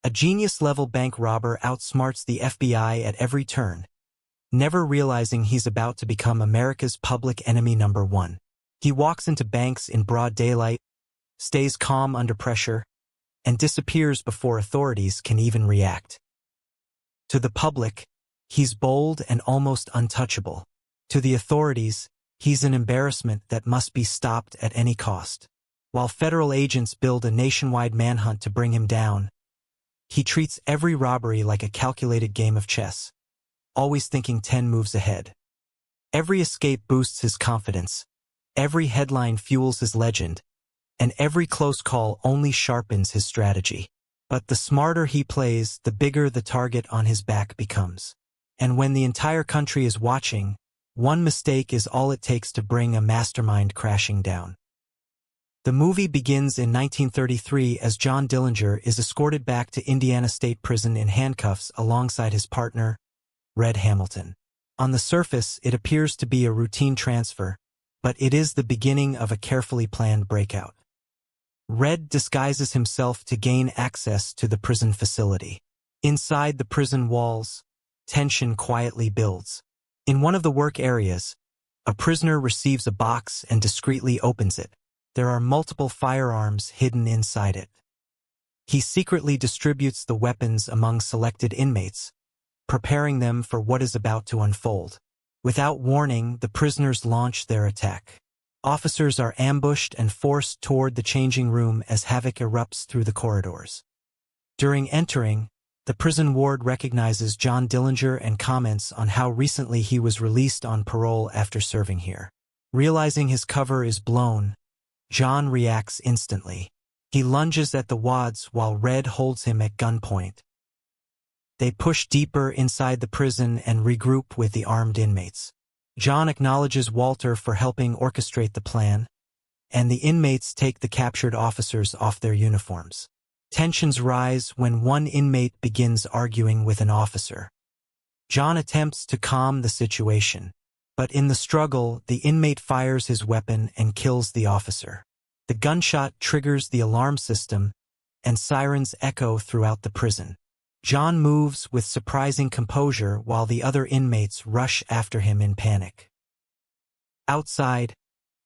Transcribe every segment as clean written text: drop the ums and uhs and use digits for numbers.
A genius-level bank robber outsmarts the FBI at every turn, never realizing he's about to become America's public enemy number one. He walks into banks in broad daylight, stays calm under pressure, and disappears before authorities can even react. To the public, he's bold and almost untouchable. To the authorities, he's an embarrassment that must be stopped at any cost. While federal agents build a nationwide manhunt to bring him down, he treats every robbery like a calculated game of chess, always thinking 10 moves ahead. Every escape boosts his confidence, every headline fuels his legend, and every close call only sharpens his strategy. But the smarter he plays, the bigger the target on his back becomes. And when the entire country is watching, one mistake is all it takes to bring a mastermind crashing down. The movie begins in 1933 as John Dillinger is escorted back to Indiana State Prison in handcuffs alongside his partner, Red Hamilton. On the surface, it appears to be a routine transfer, but it is the beginning of a carefully planned breakout. Red disguises himself to gain access to the prison facility. Inside the prison walls, tension quietly builds. In one of the work areas, a prisoner receives a box and discreetly opens it. There are multiple firearms hidden inside it. He secretly distributes the weapons among selected inmates, preparing them for what is about to unfold. Without warning, the prisoners launch their attack. Officers are ambushed and forced toward the changing room as havoc erupts through the corridors. During entering, the prison ward recognizes John Dillinger and comments on how recently he was released on parole after serving here. Realizing his cover is blown, John reacts instantly. He lunges at the wads while Red holds him at gunpoint. They push deeper inside the prison and regroup with the armed inmates. John acknowledges Walter for helping orchestrate the plan, and the inmates take the captured officers off their uniforms. Tensions rise when one inmate begins arguing with an officer. John attempts to calm the situation, but in the struggle, the inmate fires his weapon and kills the officer. The gunshot triggers the alarm system, and sirens echo throughout the prison. John moves with surprising composure while the other inmates rush after him in panic. Outside,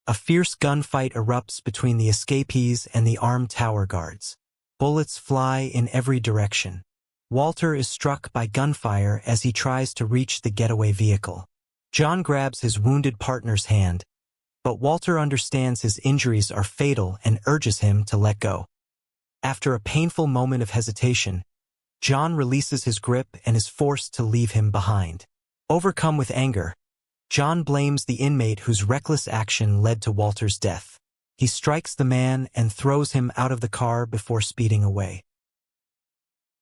a fierce gunfight erupts between the escapees and the armed tower guards. Bullets fly in every direction. Walter is struck by gunfire as he tries to reach the getaway vehicle. John grabs his wounded partner's hand, but Walter understands his injuries are fatal and urges him to let go. After a painful moment of hesitation, John releases his grip and is forced to leave him behind. Overcome with anger, John blames the inmate whose reckless action led to Walter's death. He strikes the man and throws him out of the car before speeding away.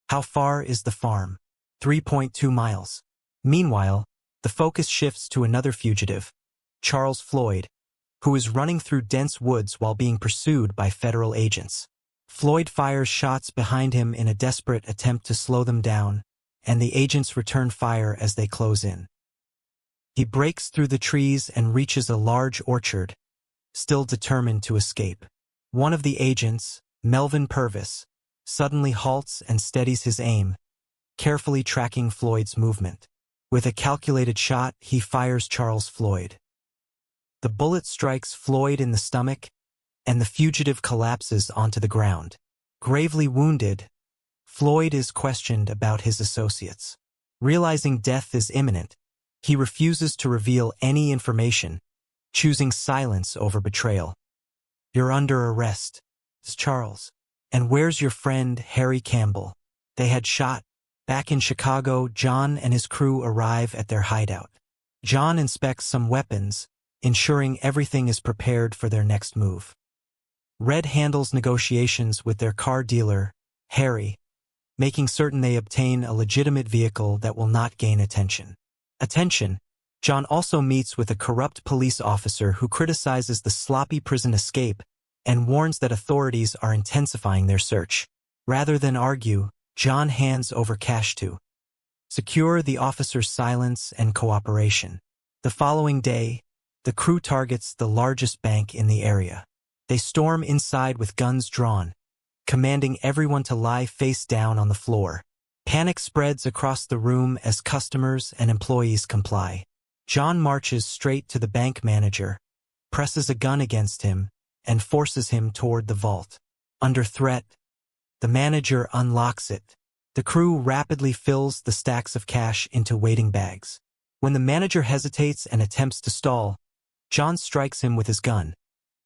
How far is the farm? 3.2 miles. Meanwhile, the focus shifts to another fugitive, Charles Floyd, who is running through dense woods while being pursued by federal agents. Floyd fires shots behind him in a desperate attempt to slow them down, and the agents return fire as they close in. He breaks through the trees and reaches a large orchard, still determined to escape. One of the agents, Melvin Purvis, suddenly halts and steadies his aim, carefully tracking Floyd's movement. With a calculated shot, he fires Charles Floyd. The bullet strikes Floyd in the stomach, and the fugitive collapses onto the ground. Gravely wounded, Floyd is questioned about his associates. Realizing death is imminent, he refuses to reveal any information, choosing silence over betrayal. "You're under arrest," says Charles. "And where's your friend, Harry Campbell?" They had shot. Back in Chicago, John and his crew arrive at their hideout. John inspects some weapons, ensuring everything is prepared for their next move. Red handles negotiations with their car dealer, Harry, making certain they obtain a legitimate vehicle that will not gain attention. John also meets with a corrupt police officer who criticizes the sloppy prison escape and warns that authorities are intensifying their search. Rather than argue, John hands over cash to secure the officer's silence and cooperation. The following day, the crew targets the largest bank in the area. They storm inside with guns drawn, commanding everyone to lie face down on the floor. Panic spreads across the room as customers and employees comply. John marches straight to the bank manager, presses a gun against him, and forces him toward the vault. Under threat, the manager unlocks it. The crew rapidly fills the stacks of cash into waiting bags. When the manager hesitates and attempts to stall, John strikes him with his gun,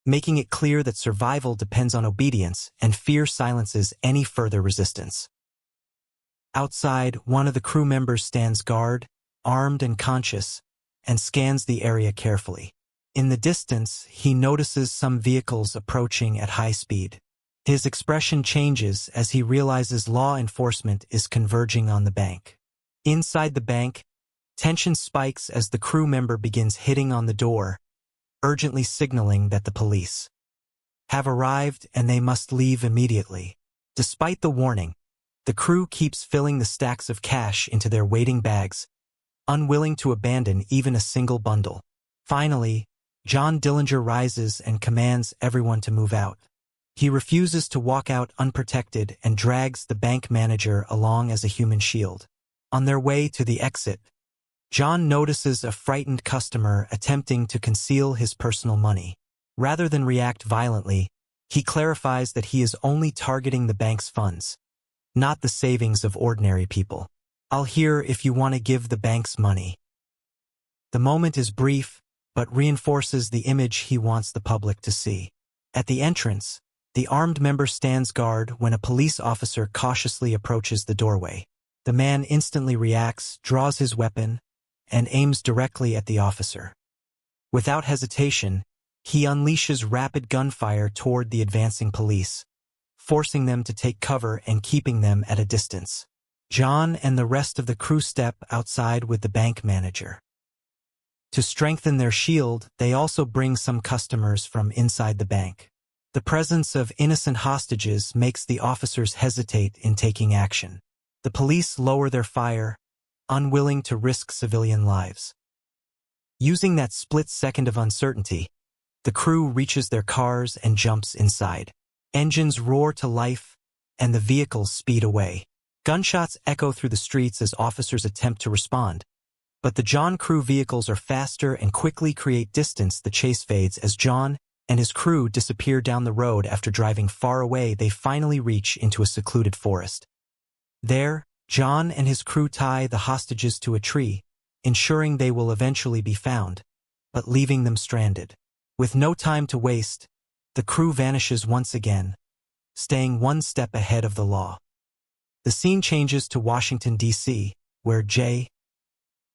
making it clear that survival depends on obedience and fear silences any further resistance. Outside, one of the crew members stands guard, armed and conscious, and scans the area carefully. In the distance, he notices some vehicles approaching at high speed. His expression changes as he realizes law enforcement is converging on the bank. Inside the bank, tension spikes as the crew member begins hitting on the door, urgently signaling that the police have arrived and they must leave immediately. Despite the warning, the crew keeps filling the stacks of cash into their waiting bags, unwilling to abandon even a single bundle. Finally, John Dillinger rises and commands everyone to move out. He refuses to walk out unprotected and drags the bank manager along as a human shield. On their way to the exit, John notices a frightened customer attempting to conceal his personal money. Rather than react violently, he clarifies that he is only targeting the bank's funds, not the savings of ordinary people. "I'll hear if you want to give the bank's money." The moment is brief, but reinforces the image he wants the public to see. At the entrance, the armed member stands guard when a police officer cautiously approaches the doorway. The man instantly reacts, draws his weapon, and aims directly at the officer. Without hesitation, he unleashes rapid gunfire toward the advancing police, forcing them to take cover and keeping them at a distance. John and the rest of the crew step outside with the bank manager. To strengthen their shield, they also bring some customers from inside the bank. The presence of innocent hostages makes the officers hesitate in taking action. The police lower their fire, unwilling to risk civilian lives. Using that split second of uncertainty, the crew reaches their cars and jumps inside. Engines roar to life, and the vehicles speed away. Gunshots echo through the streets as officers attempt to respond. But the John crew vehicles are faster and quickly create distance. The chase fades as John and his crew disappear down the road. After driving far away, they finally reach into a secluded forest. There, John and his crew tie the hostages to a tree, ensuring they will eventually be found, but leaving them stranded. With no time to waste, the crew vanishes once again, staying one step ahead of the law. The scene changes to Washington, D.C., where J.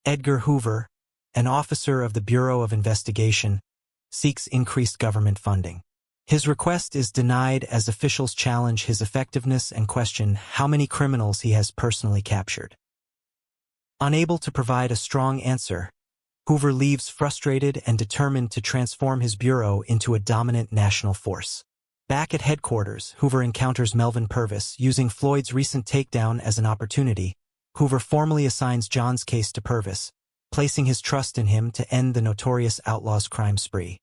Edgar Hoover, an officer of the Bureau of Investigation, seeks increased government funding. His request is denied as officials challenge his effectiveness and question how many criminals he has personally captured. Unable to provide a strong answer, Hoover leaves frustrated and determined to transform his bureau into a dominant national force. Back at headquarters, Hoover encounters Melvin Purvis. Using Floyd's recent takedown as an opportunity, Hoover formally assigns John's case to Purvis, placing his trust in him to end the notorious outlaw's crime spree.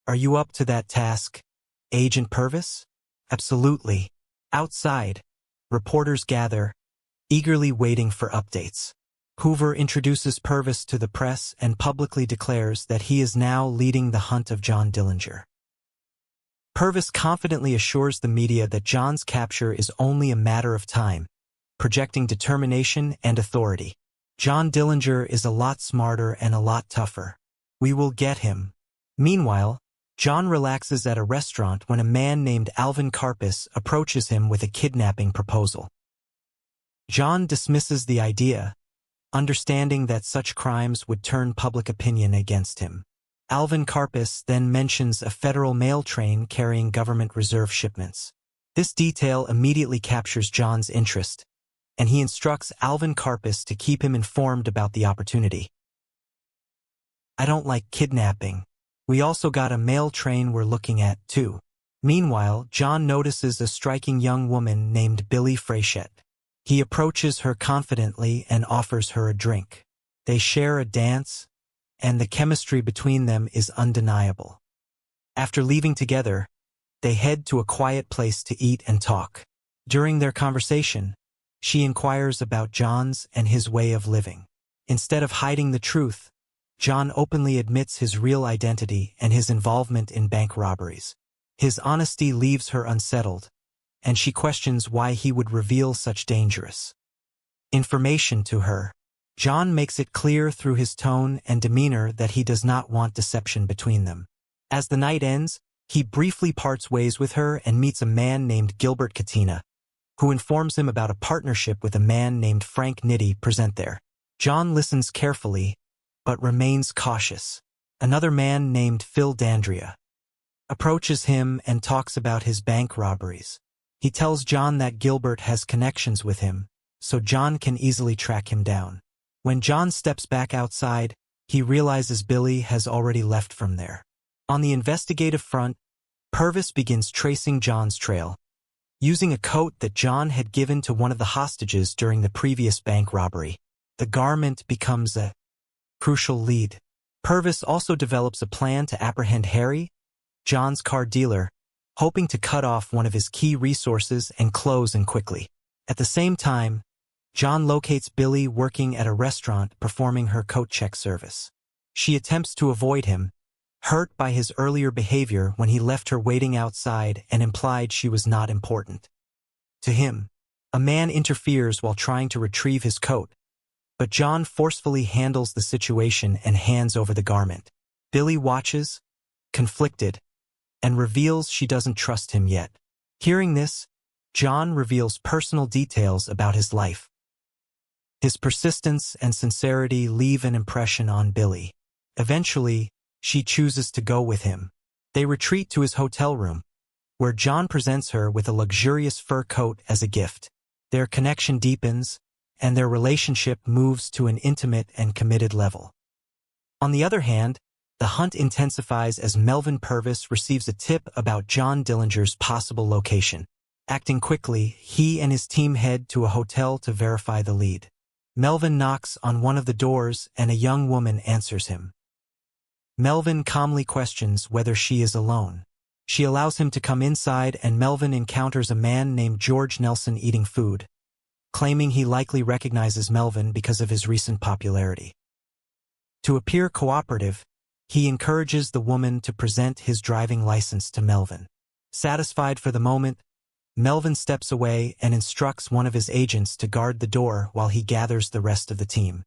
"Are you up to that task, Agent Purvis?" "Absolutely." Outside, reporters gather, eagerly waiting for updates. Hoover introduces Purvis to the press and publicly declares that he is now leading the hunt of John Dillinger. Purvis confidently assures the media that John's capture is only a matter of time, projecting determination and authority. "John Dillinger is a lot smarter and a lot tougher. We will get him." Meanwhile, John relaxes at a restaurant when a man named Alvin Karpis approaches him with a kidnapping proposal. John dismisses the idea, understanding that such crimes would turn public opinion against him. Alvin Karpis then mentions a federal mail train carrying government reserve shipments. This detail immediately captures John's interest, and he instructs Alvin Karpis to keep him informed about the opportunity. "I don't like kidnapping. We also got a mail train we're looking at, too." Meanwhile, John notices a striking young woman named Billy Frechette. He approaches her confidently and offers her a drink. They share a dance, and the chemistry between them is undeniable. After leaving together, they head to a quiet place to eat and talk. During their conversation, she inquires about John's and his way of living. Instead of hiding the truth, John openly admits his real identity and his involvement in bank robberies. His honesty leaves her unsettled, and she questions why he would reveal such dangerous information to her. John makes it clear through his tone and demeanor that he does not want deception between them. As the night ends, he briefly parts ways with her and meets a man named Gilbert Katina, who informs him about a partnership with a man named Frank Nitti present there. John listens carefully, but remains cautious. Another man named Phil Dandria approaches him and talks about his bank robberies. He tells John that Gilbert has connections with him, so John can easily track him down. When John steps back outside, he realizes Billy has already left from there. On the investigative front, Purvis begins tracing John's trail. Using a coat that John had given to one of the hostages during the previous bank robbery, the garment becomes a crucial lead. Purvis also develops a plan to apprehend Harry, John's car dealer, hoping to cut off one of his key resources and close in quickly. At the same time, John locates Billy working at a restaurant performing her coat check service. She attempts to avoid him, hurt by his earlier behavior when he left her waiting outside and implied she was not important to him. A man interferes while trying to retrieve his coat, but John forcefully handles the situation and hands over the garment. Billy watches, conflicted, and reveals she doesn't trust him yet. Hearing this, John reveals personal details about his life. His persistence and sincerity leave an impression on Billy. Eventually, she chooses to go with him. They retreat to his hotel room, where John presents her with a luxurious fur coat as a gift. Their connection deepens, and their relationship moves to an intimate and committed level. On the other hand, the hunt intensifies as Melvin Purvis receives a tip about John Dillinger's possible location. Acting quickly, he and his team head to a hotel to verify the lead. Melvin knocks on one of the doors and a young woman answers him. Melvin calmly questions whether she is alone. She allows him to come inside and Melvin encounters a man named George Nelson eating food, claiming he likely recognizes Melvin because of his recent popularity. To appear cooperative, he encourages the woman to present his driving license to Melvin. Satisfied for the moment, Melvin steps away and instructs one of his agents to guard the door while he gathers the rest of the team.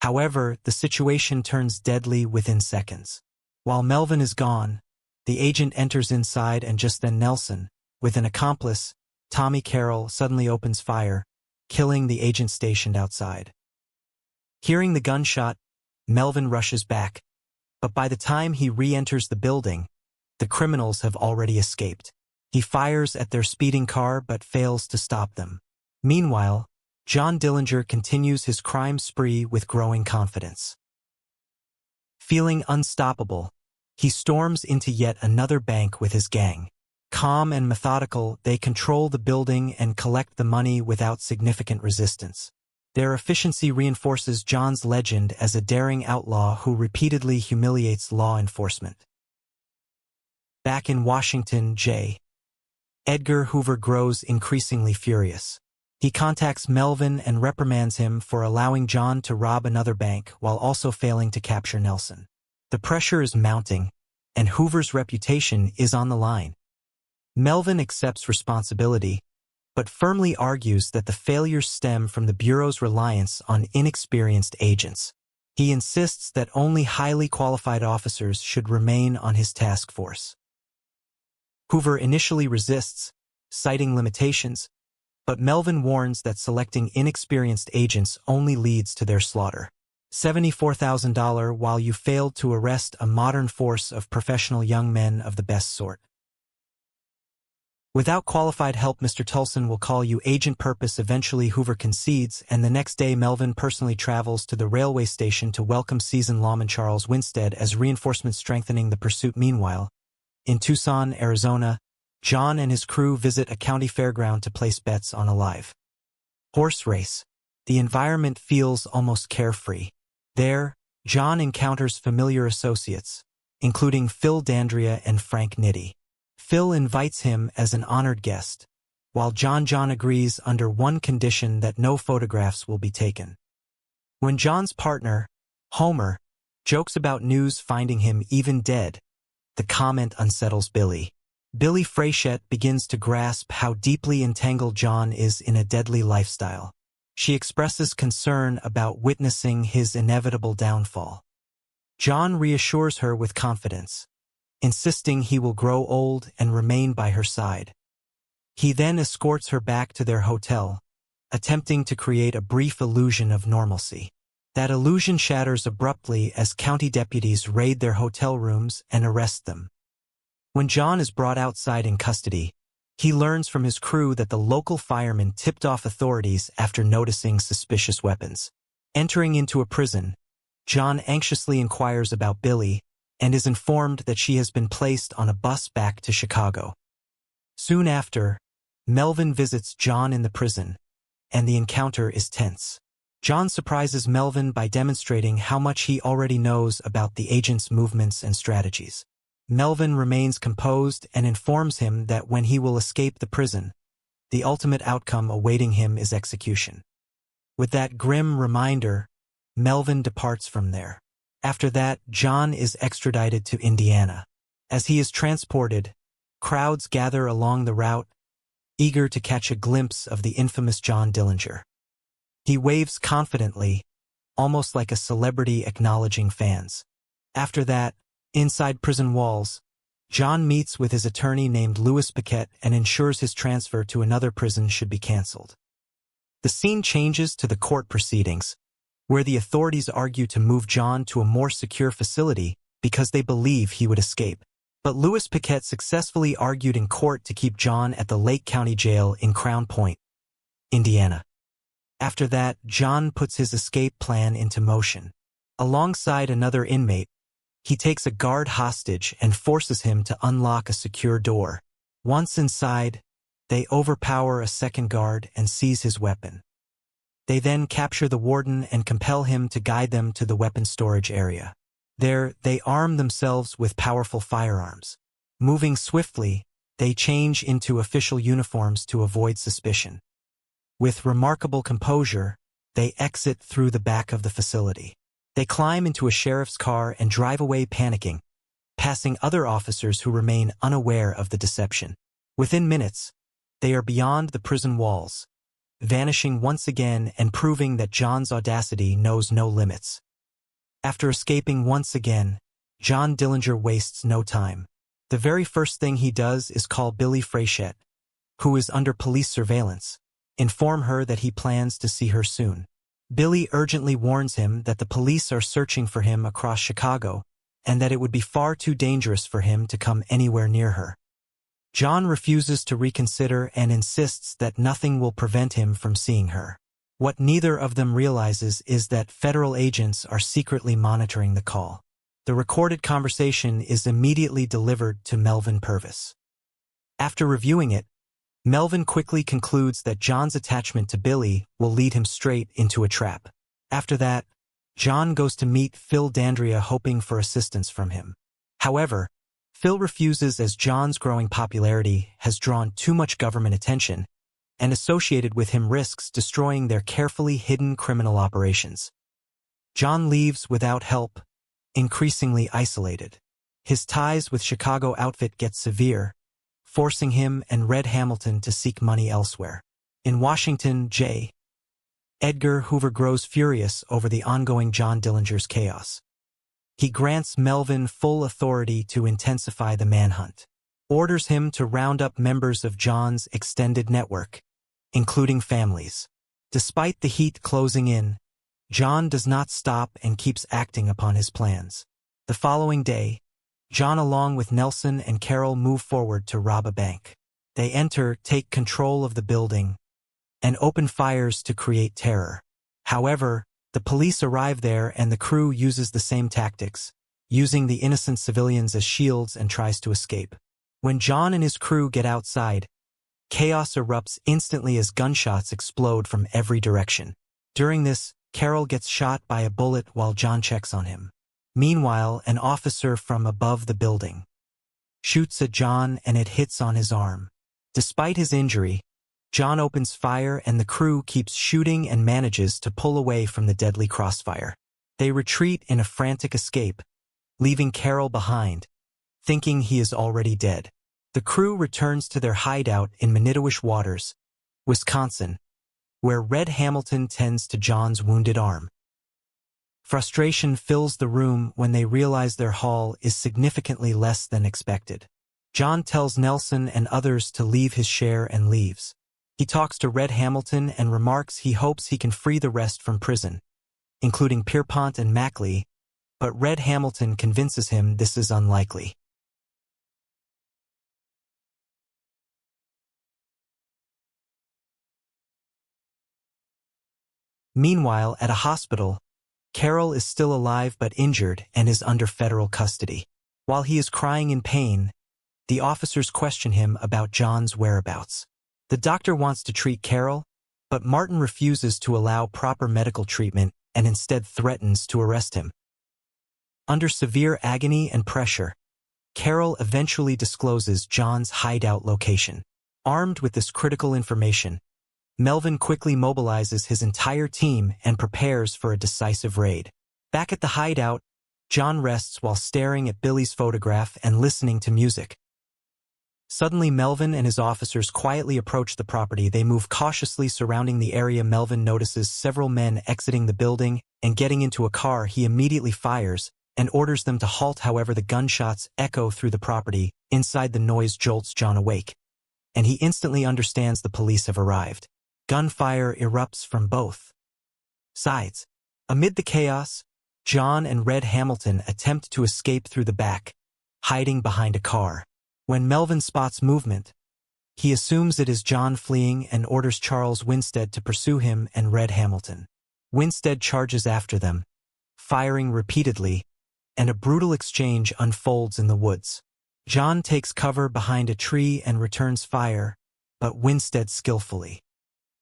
However, the situation turns deadly within seconds. While Melvin is gone, the agent enters inside and just then Nelson, with an accomplice, Tommy Carroll, suddenly opens fire, killing the agent stationed outside. Hearing the gunshot, Melvin rushes back, but by the time he re-enters the building, the criminals have already escaped. He fires at their speeding car but fails to stop them. Meanwhile, John Dillinger continues his crime spree with growing confidence. Feeling unstoppable, he storms into yet another bank with his gang. Calm and methodical, they control the building and collect the money without significant resistance. Their efficiency reinforces John's legend as a daring outlaw who repeatedly humiliates law enforcement. Back in Washington, J. Edgar Hoover grows increasingly furious. He contacts Melvin and reprimands him for allowing John to rob another bank while also failing to capture Nelson. The pressure is mounting, and Hoover's reputation is on the line. Melvin accepts responsibility, but firmly argues that the failures stem from the Bureau's reliance on inexperienced agents. He insists that only highly qualified officers should remain on his task force. Hoover initially resists, citing limitations, but Melvin warns that selecting inexperienced agents only leads to their slaughter. $74,000 while you failed to arrest a modern force of professional young men of the best sort. Without qualified help, Mr. Tulson will call you Agent Purpose. Eventually Hoover concedes, and the next day Melvin personally travels to the railway station to welcome seasoned lawman Charles Winstead as reinforcements strengthening the pursuit. Meanwhile, in Tucson, Arizona, John and his crew visit a county fairground to place bets on a live horse race. The environment feels almost carefree. There, John encounters familiar associates, including Phil Dandria and Frank Nitti. Phil invites him as an honored guest, while John agrees under one condition that no photographs will be taken. When John's partner, Homer, jokes about news finding him even dead, the comment unsettles Billy. Billy Frechette begins to grasp how deeply entangled John is in a deadly lifestyle. She expresses concern about witnessing his inevitable downfall. John reassures her with confidence, insisting he will grow old and remain by her side. He then escorts her back to their hotel, attempting to create a brief illusion of normalcy. That illusion shatters abruptly as county deputies raid their hotel rooms and arrest them. When John is brought outside in custody, he learns from his crew that the local firemen tipped off authorities after noticing suspicious weapons. Entering into a prison, John anxiously inquires about Billy and is informed that she has been placed on a bus back to Chicago. Soon after, Melvin visits John in the prison, and the encounter is tense. John surprises Melvin by demonstrating how much he already knows about the agent's movements and strategies. Melvin remains composed and informs him that when he will escape the prison, the ultimate outcome awaiting him is execution. With that grim reminder, Melvin departs from there. After that, John is extradited to Indiana. As he is transported, crowds gather along the route, eager to catch a glimpse of the infamous John Dillinger. He waves confidently, almost like a celebrity acknowledging fans. After that, inside prison walls, John meets with his attorney named Louis Paquette and ensures his transfer to another prison should be canceled. The scene changes to the court proceedings, where the authorities argue to move John to a more secure facility because they believe he would escape. But Louis Paquette successfully argued in court to keep John at the Lake County Jail in Crown Point, Indiana. After that, John puts his escape plan into motion. Alongside another inmate, he takes a guard hostage and forces him to unlock a secure door. Once inside, they overpower a second guard and seize his weapon. They then capture the warden and compel him to guide them to the weapon storage area. There, they arm themselves with powerful firearms. Moving swiftly, they change into official uniforms to avoid suspicion. With remarkable composure, they exit through the back of the facility. They climb into a sheriff's car and drive away panicking, passing other officers who remain unaware of the deception. Within minutes, they are beyond the prison walls, vanishing once again and proving that John's audacity knows no limits. After escaping once again, John Dillinger wastes no time. The very first thing he does is call Billy Frechette, who is under police surveillance, inform her that he plans to see her soon. Billy urgently warns him that the police are searching for him across Chicago and that it would be far too dangerous for him to come anywhere near her. John refuses to reconsider and insists that nothing will prevent him from seeing her. What neither of them realizes is that federal agents are secretly monitoring the call. The recorded conversation is immediately delivered to Melvin Purvis. After reviewing it, Melvin quickly concludes that John's attachment to Billy will lead him straight into a trap. After that, John goes to meet Phil Dandria hoping for assistance from him. However, Phil refuses as John's growing popularity has drawn too much government attention, and associated with him risks destroying their carefully hidden criminal operations. John leaves without help, increasingly isolated. His ties with Chicago outfit get severe, forcing him and Red Hamilton to seek money elsewhere. In Washington, J. Edgar Hoover grows furious over the ongoing John Dillinger's chaos. He grants Melvin full authority to intensify the manhunt, orders him to round up members of John's extended network, including families. Despite the heat closing in, John does not stop and keeps acting upon his plans. The following day, John along with Nelson and Carol move forward to rob a bank. They enter, take control of the building, and open fires to create terror. However, the police arrive there and the crew uses the same tactics, using the innocent civilians as shields and tries to escape. When John and his crew get outside, chaos erupts instantly as gunshots explode from every direction. During this, Carol gets shot by a bullet while John checks on him. Meanwhile, an officer from above the building shoots at John and it hits on his arm. Despite his injury, John opens fire and the crew keeps shooting and manages to pull away from the deadly crossfire. They retreat in a frantic escape, leaving Carol behind, thinking he is already dead. The crew returns to their hideout in Manitowish Waters, Wisconsin, where Red Hamilton tends to John's wounded arm. Frustration fills the room when they realize their haul is significantly less than expected. John tells Nelson and others to leave his share and leaves. He talks to Red Hamilton and remarks he hopes he can free the rest from prison, including Pierpont and Mackley, but Red Hamilton convinces him this is unlikely. Meanwhile, at a hospital, Carol is still alive but injured and is under federal custody. While he is crying in pain, the officers question him about John's whereabouts. The doctor wants to treat Carol, but Martin refuses to allow proper medical treatment and instead threatens to arrest him. Under severe agony and pressure, Carol eventually discloses John's hideout location. Armed with this critical information, Melvin quickly mobilizes his entire team and prepares for a decisive raid. Back at the hideout, John rests while staring at Billy's photograph and listening to music. Suddenly, Melvin and his officers quietly approach the property. They move cautiously surrounding the area. Melvin notices several men exiting the building and getting into a car. He immediately fires and orders them to halt. However, the gunshots echo through the property. Inside, the noise jolts John awake, and he instantly understands the police have arrived. Gunfire erupts from both sides. Amid the chaos, John and Red Hamilton attempt to escape through the back, hiding behind a car. When Melvin spots movement, he assumes it is John fleeing and orders Charles Winstead to pursue him and Red Hamilton. Winstead charges after them, firing repeatedly, and a brutal exchange unfolds in the woods. John takes cover behind a tree and returns fire, but Winstead skillfully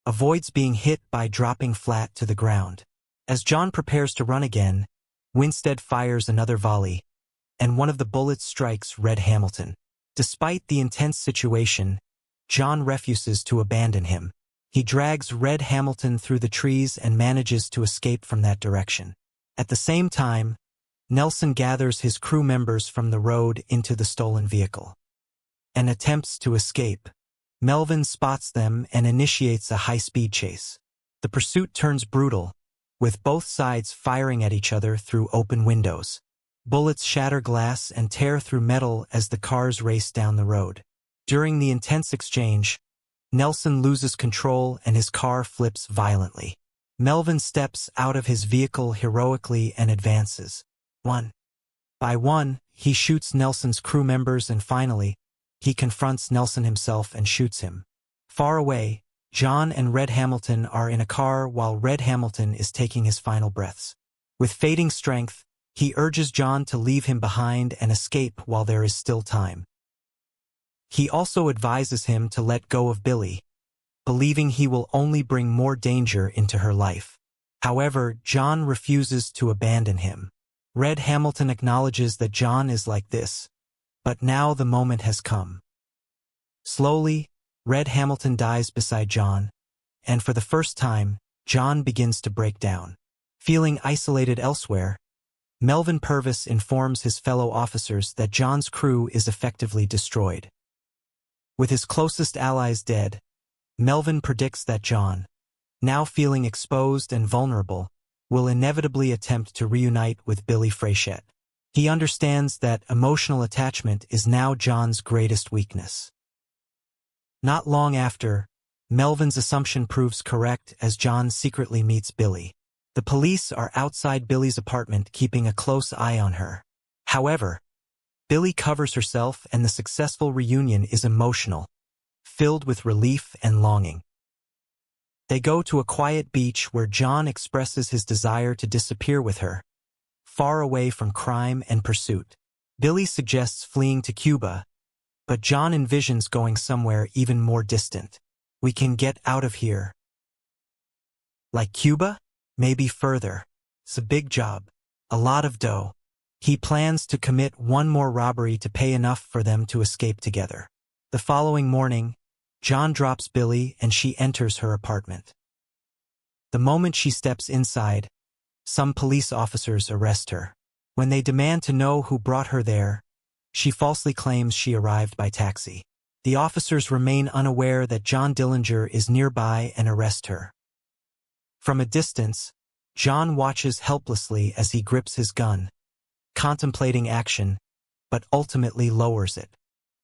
avoids being hit by dropping flat to the ground. As John prepares to run again, Winstead fires another volley, and one of the bullets strikes Red Hamilton. Despite the intense situation, John refuses to abandon him. He drags Red Hamilton through the trees and manages to escape from that direction. At the same time, Nelson gathers his crew members from the road into the stolen vehicle and attempts to escape. Melvin spots them and initiates a high-speed chase. The pursuit turns brutal, with both sides firing at each other through open windows. Bullets shatter glass and tear through metal as the cars race down the road. During the intense exchange, Nelson loses control and his car flips violently. Melvin steps out of his vehicle heroically and advances. One by one, he shoots Nelson's crew members and finally, he confronts Nelson himself and shoots him. Far away, John and Red Hamilton are in a car while Red Hamilton is taking his final breaths. With fading strength, he urges John to leave him behind and escape while there is still time. He also advises him to let go of Billy, believing he will only bring more danger into her life. However, John refuses to abandon him. Red Hamilton acknowledges that John is like this, but now the moment has come. Slowly, Red Hamilton dies beside John, and for the first time, John begins to break down. Feeling isolated elsewhere, Melvin Purvis informs his fellow officers that John's crew is effectively destroyed. With his closest allies dead, Melvin predicts that John, now feeling exposed and vulnerable, will inevitably attempt to reunite with Billy Frechette. He understands that emotional attachment is now John's greatest weakness. Not long after, Melvin's assumption proves correct as John secretly meets Billy. The police are outside Billy's apartment keeping a close eye on her. However, Billy covers herself and the successful reunion is emotional, filled with relief and longing. They go to a quiet beach where John expresses his desire to disappear with her, far away from crime and pursuit. Billy suggests fleeing to Cuba, but John envisions going somewhere even more distant. We can get out of here. Like Cuba? Maybe further. It's a big job. A lot of dough. He plans to commit one more robbery to pay enough for them to escape together. The following morning, John drops Billy and she enters her apartment. The moment she steps inside, some police officers arrest her. When they demand to know who brought her there, she falsely claims she arrived by taxi. The officers remain unaware that John Dillinger is nearby and arrest her. From a distance, John watches helplessly as he grips his gun, contemplating action, but ultimately lowers it.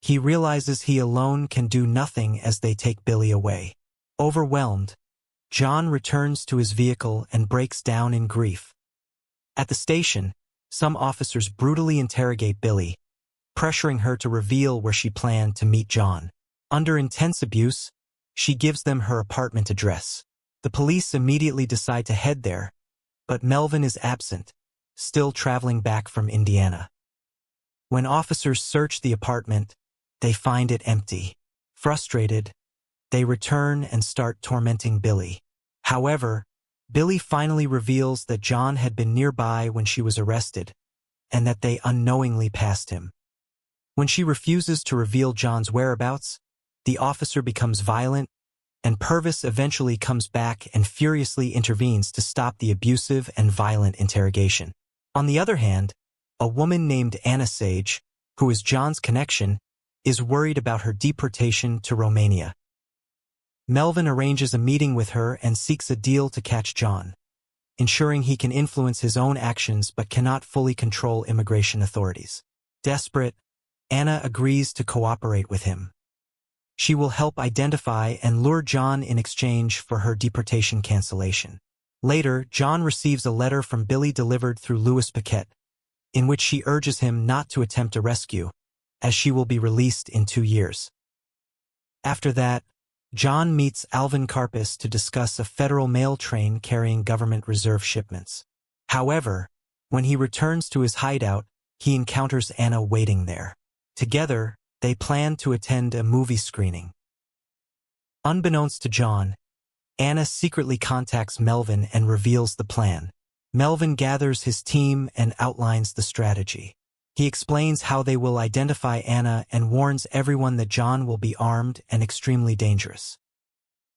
He realizes he alone can do nothing as they take Billy away. Overwhelmed, John returns to his vehicle and breaks down in grief. At the station, some officers brutally interrogate Billy, pressuring her to reveal where she planned to meet John. Under intense abuse, she gives them her apartment address. The police immediately decide to head there, but Melvin is absent, still traveling back from Indiana. When officers search the apartment, they find it empty. Frustrated, they return and start tormenting Billy. However, Billy finally reveals that John had been nearby when she was arrested, and that they unknowingly passed him. When she refuses to reveal John's whereabouts, the officer becomes violent, and Purvis eventually comes back and furiously intervenes to stop the abusive and violent interrogation. On the other hand, a woman named Anna Sage, who is John's connection, is worried about her deportation to Romania. Melvin arranges a meeting with her and seeks a deal to catch John, ensuring he can influence his own actions but cannot fully control immigration authorities. Desperate, Anna agrees to cooperate with him. She will help identify and lure John in exchange for her deportation cancellation. Later, John receives a letter from Billy delivered through Louis Paquette, in which she urges him not to attempt a rescue, as she will be released in 2 years. After that, John meets Alvin Karpis to discuss a federal mail train carrying government reserve shipments. However, when he returns to his hideout, he encounters Anna waiting there. Together, they plan to attend a movie screening. Unbeknownst to John, Anna secretly contacts Melvin and reveals the plan. Melvin gathers his team and outlines the strategy. He explains how they will identify Anna and warns everyone that John will be armed and extremely dangerous.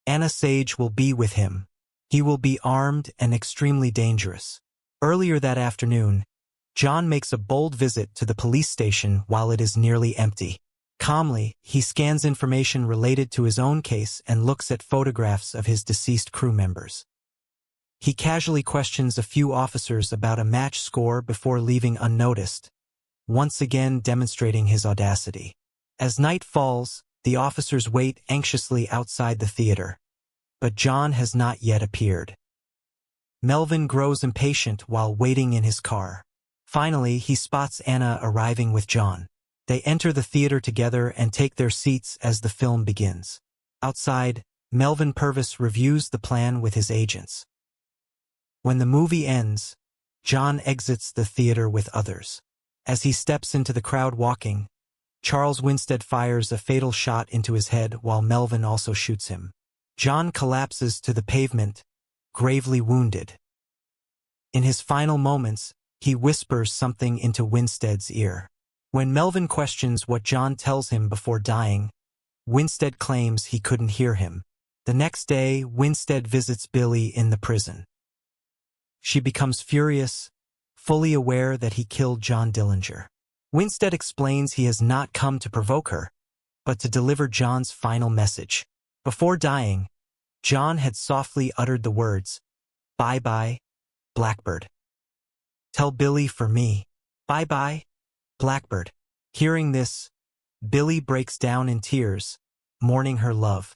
Anna Sage will be with him. He will be armed and extremely dangerous. Earlier that afternoon, John makes a bold visit to the police station while it is nearly empty. Calmly, he scans information related to his own case and looks at photographs of his deceased crew members. He casually questions a few officers about a match score before leaving unnoticed, once again demonstrating his audacity. As night falls, the officers wait anxiously outside the theater, but John has not yet appeared. Melvin grows impatient while waiting in his car. Finally, he spots Anna arriving with John. They enter the theater together and take their seats as the film begins. Outside, Melvin Purvis reviews the plan with his agents. When the movie ends, John exits the theater with others. As he steps into the crowd walking, Charles Winstead fires a fatal shot into his head while Melvin also shoots him. John collapses to the pavement, gravely wounded. In his final moments, he whispers something into Winstead's ear. When Melvin questions what John tells him before dying, Winstead claims he couldn't hear him. The next day, Winstead visits Billy in the prison. She becomes furious, fully aware that he killed John Dillinger. Winstead explains he has not come to provoke her, but to deliver John's final message. Before dying, John had softly uttered the words, "Bye-bye, Blackbird. Tell Billy for me. Bye-bye, Blackbird." Hearing this, Billy breaks down in tears, mourning her love.